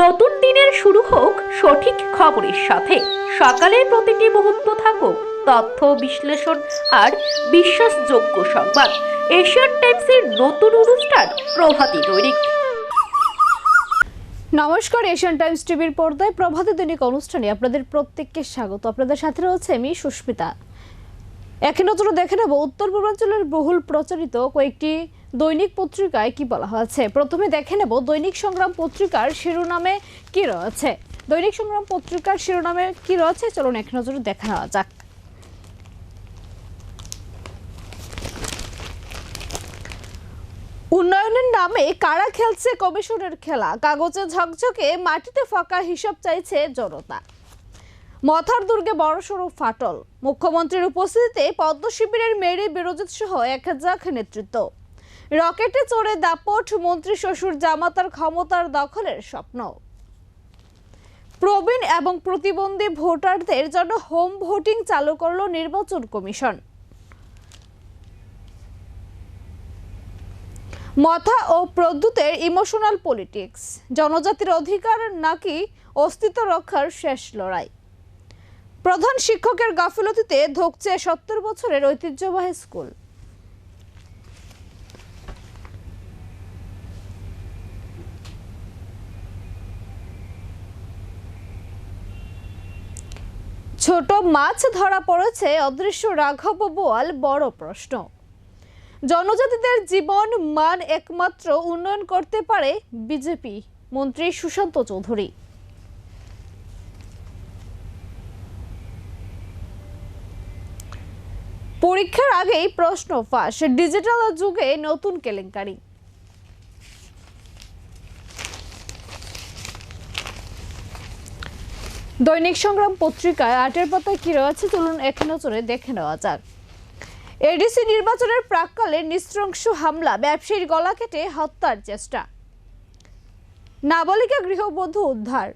নতুন দিনের শুরু হোক সঠিক খবরের সাথে। সকালের প্রতিটি মুহূর্ত থাকুক তথ্য বিশ্লেষণ আর বিশ্বাসযোগ্য সংবাদ। এশিয়ান টাইমসের নতুন অনুষ্ঠান প্রভাতী দৈনিক। নমস্কার, এশিয়ান টাইমস টিভির পর্দায় প্রভাতী দৈনিক অনুষ্ঠানে আপনাদের প্রত্যেককে স্বাগত। আপনাদের সাথে রয়েছে আমি সুস্মিতা। এখন নজরে দেখে নেব উত্তর পূর্বাঞ্চলের বহুল প্রচারিত কয়েকটি দৈনিক পত্রিকায় কি বলা হয়েছে। প্রথমে দেখে নেব দৈনিক সংগ্রাম পত্রিকার শিরোনামে কি রয়েছে। দৈনিক সংগ্রাম পত্রিকার শিরোনামে কি রয়েছে চলুন এক নজরে দেখে নেওয়া যাক। উন্নয়নের নামে কারা খেলছে কমিশনের খেলা, কাগজে ঝকঝকে মাটিতে ফাঁকা হিসাব চাইছে জনতা। মথার দুর্গে বড়সড় ফাটল, মুখ্যমন্ত্রীর উপস্থিতিতে পদ্ম শিবিরের মেরি বিরোজিত সহ 1000 নেতৃত্ব। রকেটে চড়ে দাপট, মন্ত্রী শ্বশুর জামাতার ক্ষমতার দখলের স্বপ্ন। প্রবীণ এবং প্রতিবন্ধী ভোটারদের জন্য হোম ভোটিং চালু করল নির্বাচন কমিশন। মথা ও প্রদ্যুতের ইমোশনাল পলিটিক্স, জনজাতির অধিকার নাকি অস্তিত্ব রক্ষার শেষ লড়াই। প্রধান শিক্ষকের গাফিলতিতে ধুঁকছে 70 বছরের ঐতিহ্যবাহী স্কুল। ছোট মাছ ধরা পড়েছে, অদৃশ্য রাঘব বোয়াল বড় প্রশ্ন। জনজাতিদের জীবন মান একমাত্র উন্নয়ন করতে পারে বিজেপি, মন্ত্রী সুশান্ত চৌধুরী। পরীক্ষার আগেই প্রশ্ন ফাঁস, ডিজিটাল যুগে নতুন কেলেঙ্কারি। দৈনিক সংগ্রাম পত্রিকায় 8 পাতায় কি রয়েছে চলুন এক নজরে দেখে নেওয়া যাক। এডিসি নির্বাচনের প্রাক্কালে নৃশংস হামলা, ব্যবসায়ীর গলা কেটে হত্যার চেষ্টা। নাবালিকা গৃহবধূ উদ্ধার,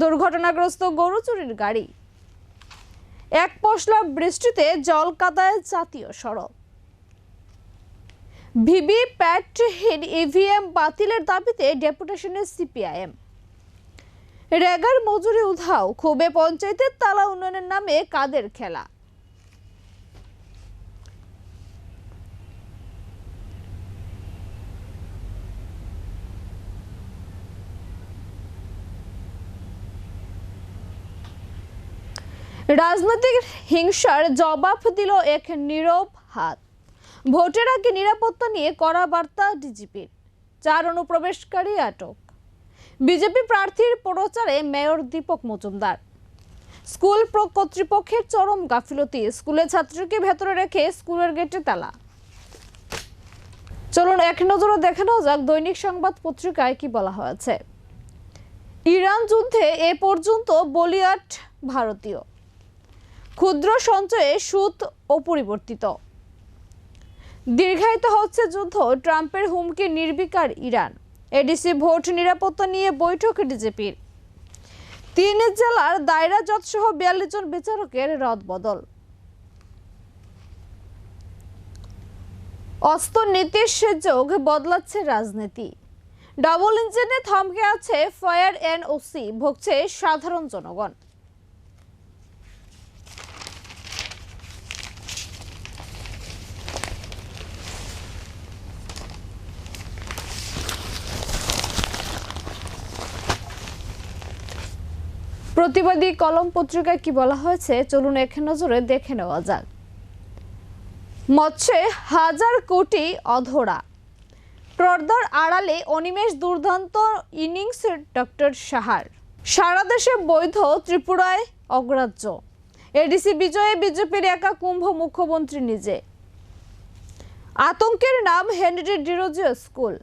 দুর্ঘটনাগ্রস্ত গরু চুরির গাড়ি। এক পশলা বৃষ্টিতে জল কাদায় জাতীয় সড়ক। ভিভিপ্যাটহীন ইভিএম বাতিলের দাবিতে ডেপুটেশনে সিপিআইএম। রেগার মজুরি উধাও, ক্ষোভে পঞ্চায়েতের তালা উন্নয়নের নামে কাদের খেলা। রাজনৈতিক হিংসার জবাব দিল এক নীরব হাত। ভোটের আগে নিরাপত্তা নিয়ে কড়া বার্তা ডিজিপির, 4 অনুপ্রবেশকারী আটক। বিজেপি প্রার্থীর প্রচারে মেয়র দীপক মজুমদার। স্কুল কর্তৃপক্ষের চরম গাফিলতি, স্কুলের ছাত্রীকে ভেতরে রেখে স্কুলের গেটে তালা। চলুন এক নজরে দেখে নেওয়া যাক দৈনিক সংবাদ পত্রিকায় কি বলা হয়েছে। ইরান যুদ্ধে এ পর্যন্ত বলিয়াট ভারতীয়, ক্ষুদ্র সঞ্চয়ে সুদ অপরিবর্তিত। দীর্ঘায়িত হচ্ছে যুদ্ধ, ট্রাম্পের হুমকি নির্বিকার ইরান। এডিসি ভোট নিরাপত্তা নিয়ে বৈঠক ডিজিপির। 3 জেলার দায়রা জজ সহ 42 জন বিচারকের রদবদল। অস্ত্র নীতির যোগ বদলাচ্ছে রাজনীতি। ডাবল ইঞ্জিনে থমকে আছে ফায়ার এনওসি, ভুগছে সাধারণ জনগণ। প্রতিবাদী কলম পত্রিকায় কি বলা হয়েছে চলুন এক নজরে দেখে নেওয়া যাক। মৎস্যে 1000 কোটি অধরা, পর্দার আড়ালে অনিমেষ দুর্দান্ত ইনিংস ডক্টর সাহার। সারা দেশে বৈধ, ত্রিপুরায় অগ্রাহ্য। এডিসি বিজয়ে বিজেপির একা কুম্ভ, মুখ্যমন্ত্রী নিজে। আতঙ্কের নাম হেনরি ডিরোজিও স্কুল।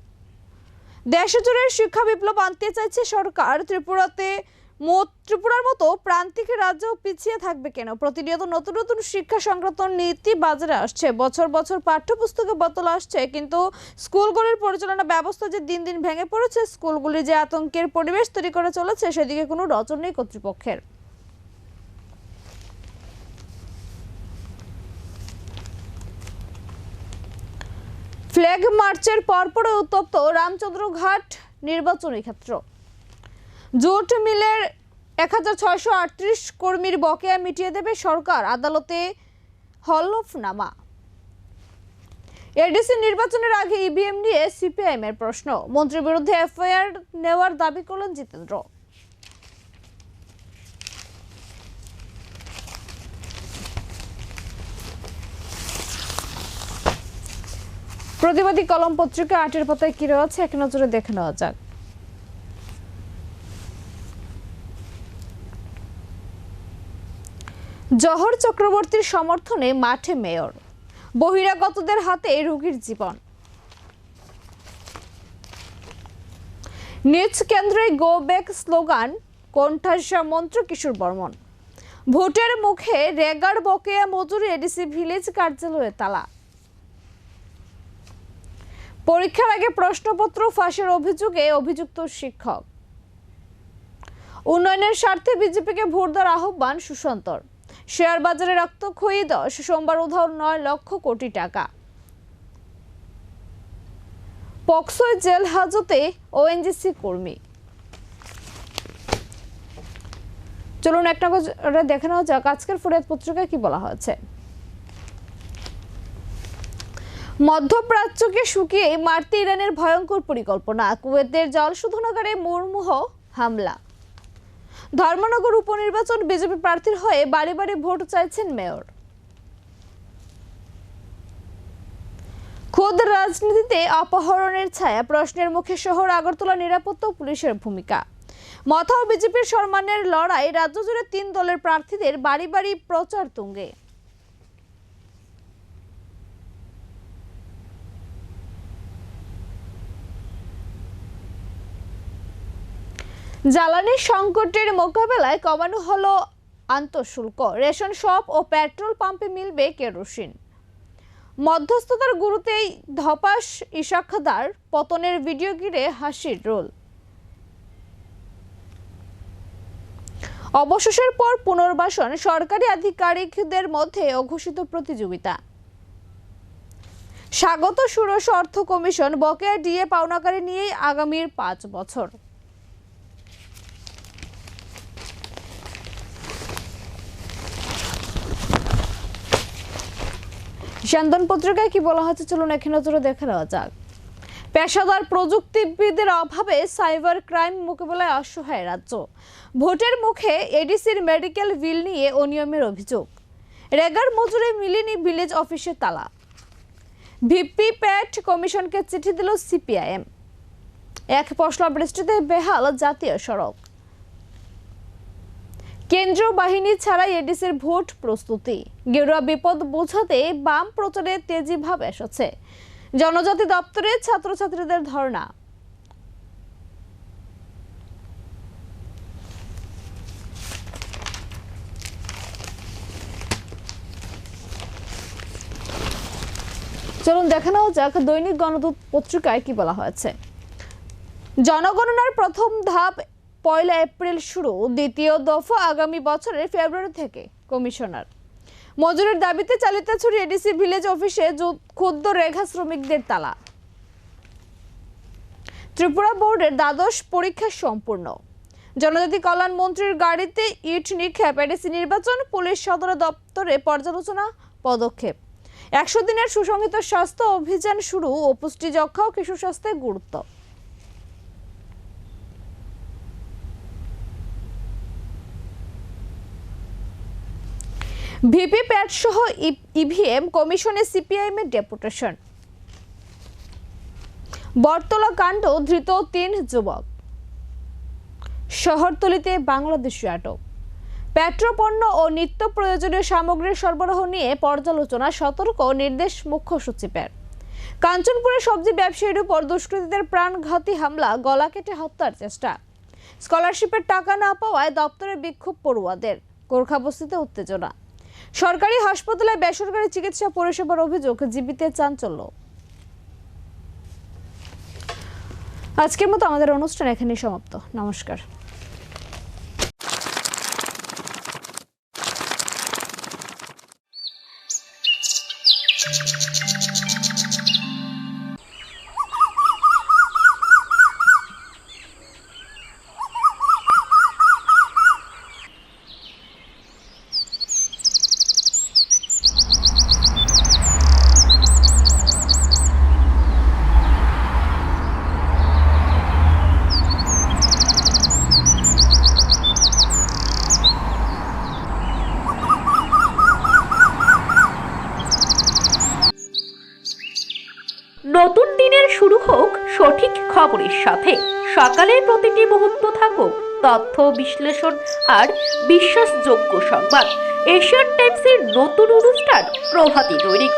দেশজুড়ে শিক্ষা বিপ্লব আনতে চাইছে সরকার। ত্রিপুরার মতো প্রান্তিক রাজ্য পিছিয়ে থাকবে কেন? প্রতিনিয়ত নতুন নতুন শিক্ষা সংক্রান্ত নীতি বাজারে আসছে, বছর বছর পাঠ্যপুস্তকে বদল আসছে, কিন্তু স্কুলগুলির পরিচালনা ব্যবস্থা যে দিন দিন ভেঙে পড়েছে, স্কুলগুলি যে আতঙ্কের পরিবেশ তৈরি করে চলেছে, সেদিকে কোনো নজর নেই কর্তৃপক্ষের। ফ্ল্যাগ মার্চের পরপরই উত্তপ্ত রামচন্দ্রঘাট নির্বাচনী ক্ষেত্র। জুট মিলের 1638 কর্মীর বকেয়া মিটিয়ে দেবে সরকার, আদালতে হলফনামা। এডিসি নির্বাচনের আগে ইভিএম নিয়ে সিপিআইএম এর প্রশ্ন, মন্ত্রীর বিরুদ্ধে এফআইআর নেওয়ার দাবি করলেন জিতেন্দ্র। প্রতিবাদী কলম পত্রিকা 8-এর পাতায় কি রয়েছে এক নজরে দেখে নেওয়া যাক। জহর চক্রবর্তীর সমর্থনে মাঠে মেয়র, বহিরাগতদের হাতে রোগীর জীবন। নিজ কেন্দ্রে গো ব্যাক স্লোগান, কণ্ঠাসা মন্ত্র কিশোর বর্মন। ভোটের মুখে রেগার বকেয়া মজুরি, এডিসি ভিলেজ কার্যালয়ে তালা। পরীক্ষার আগে প্রশ্নপত্র ফাঁসের অভিযোগে অভিযুক্ত শিক্ষক। উন্নয়নের স্বার্থে বিজেপিকে ভোট দেওয়ার আহ্বান সুশান্তর। শেয়ার বাজারে রক্তক্ষয়ী দশ, সোমবার উধাও 9 লক্ষ কোটি টাকা। পক্সোয় জেল হাজতে ওএনজিসি কর্মী। চলুন এক নজরে দেখে নেওয়া যাক আজকের ফরিয়াদ পত্রিকায় কি বলা হয়েছে। মধ্যপ্রাচ্যকে শুকিয়ে মারতে ইরানের ভয়ঙ্কর পরিকল্পনা, কুয়েতের জল শোধনাগারে মুর্মুহ হামলা। ধর্মনগর উপনির্বাচন, বিজেপি প্রার্থীর হয়ে বাড়ি বাড়ি ভোট চাইছেন মেয়র। খোদ রাজনীতিতে অপহরণের ছায়া, প্রশ্নের মুখে শহর আগরতলা নিরাপত্তা পুলিশের ভূমিকা। মথা ও বিজেপির সম্মানের লড়াই, রাজ্য জুড়ে 3 দলের প্রার্থীদের বাড়ি বাড়ি প্রচার তুঙ্গে। জ্বালানি সংকটের মোকাবেলায় কমানো হলো আন্তঃশুল্ক, রেশন শপ ও পেট্রোল পাম্পে মিলবে কেরোসিন। মধ্যস্থতার গুরুতেই ধপাস ইশাকদার, পতনের ভিডিও ঘিরে হাসির রোল। অবশেষের পর পুনর্বাসন, সরকারি আধিকারিকদের মধ্যে অঘোষিত প্রতিযোগিতা। স্বাগত ষোড়শ অর্থ কমিশন, বকেয়া ডিএ পাওনাকারী নিয়েই আগামীর 5 বছর। শান্তন পত্রিকায় কি বলা হচ্ছে চলুন এক নজরে দেখে নেওয়া যাক। পেশাদার প্রযুক্তিবিদের অভাবে সাইবার ক্রাইম মোকাবেলায় অসহায় রাজ্য। ভোটের মুখে এডিসির মেডিকেল বিল নিয়ে অনিয়মের অভিযোগ। রেগার মজুরি মিলেনি, ভিলেজ অফিসে তালা। ভিপিপ্যাট কমিশনকে চিঠি দিল সিপিআইএম। এক পশলা বৃষ্টিতে বেহাল জাতীয় সড়ক। কেন্দ্রীয় বাহিনী ছাড়াই এডিসির ভোট প্রস্তুতি। গেরুয়া বিপদ বোঝাতে বাম প্রচারে তেজি ভাব এসেছে। জনজাতি দপ্তরে ছাত্রছাত্রীদের ধর্ণা। চলুন দেখে নেওয়া যাক দৈনিক গণদূত পত্রিকায় কি বলা হয়েছে। জনগণনার প্রথম ধাপ 1 এপ্রিল শুরু, দ্বিতীয় দফা আগামী বছরের ফেব্রুয়ারি থেকে। কমিশনার মজুরির দাবিতে চালিতে ছুরি, এডিসি ভিলেজ অফিসে ক্ষুদ্র রেখা শ্রমিকদের তালা। ত্রিপুরা বোর্ডের দ্বাদশ পরীক্ষা সম্পূর্ণ। জনজাতি কল্যাণ মন্ত্রীর গাড়িতে ইট নিক্ষেপ, এডিসি নির্বাচন, পুলিশ সদর দপ্তরে পর্যালোচনা পদক্ষেপ। 100 দিনের সুসংহত স্বাস্থ্য অভিযান শুরু, ও পুষ্টি যক্ষ্মা ও শিশু স্বাস্থ্যের গুরুত্ব। ভিপিপ্যাট সহ ইভিএম কমিশনে সিপিআইএম এর ডেপুটেশন। বটতলা কাণ্ড, ধৃত 3 যুবক। শহরতলিতে বাংলাদেশি আটক। পেট্রোপণ্য ও নিত্য প্রয়োজনীয় সামগ্রীর সরবরাহ নিয়ে পর্যালোচনা, সতর্ক নির্দেশ মুখ্য সচিবের। কাঞ্চনপুরে সবজি ব্যবসায়ীর উপর দুষ্কৃতীদের প্রাণঘাতী হামলা, গলা কেটে হত্যার চেষ্টা। স্কলারশিপের টাকা না পাওয়ায় দপ্তরে বিক্ষোভ পড়ুয়াদের, গোর্খাবস্তিতে উত্তেজনা। সরকারি হাসপাতালে বেসরকারি চিকিৎসা পরিষেবার অভিযোগ, জীবিতে চাঞ্চল্য। আজকের মতো আমাদের অনুষ্ঠান এখানেই সমাপ্ত। নমস্কার। নতুন দিনের শুরু হোক সঠিক খবরের সাথে। সকালের প্রতিটি মুহূর্ত থাকুক তথ্য বিশ্লেষণ আর বিশ্বাসযোগ্য সংবাদ। এশিয়ান টাইমসের নতুন অনুষ্ঠান প্রভাতী দৈনিক।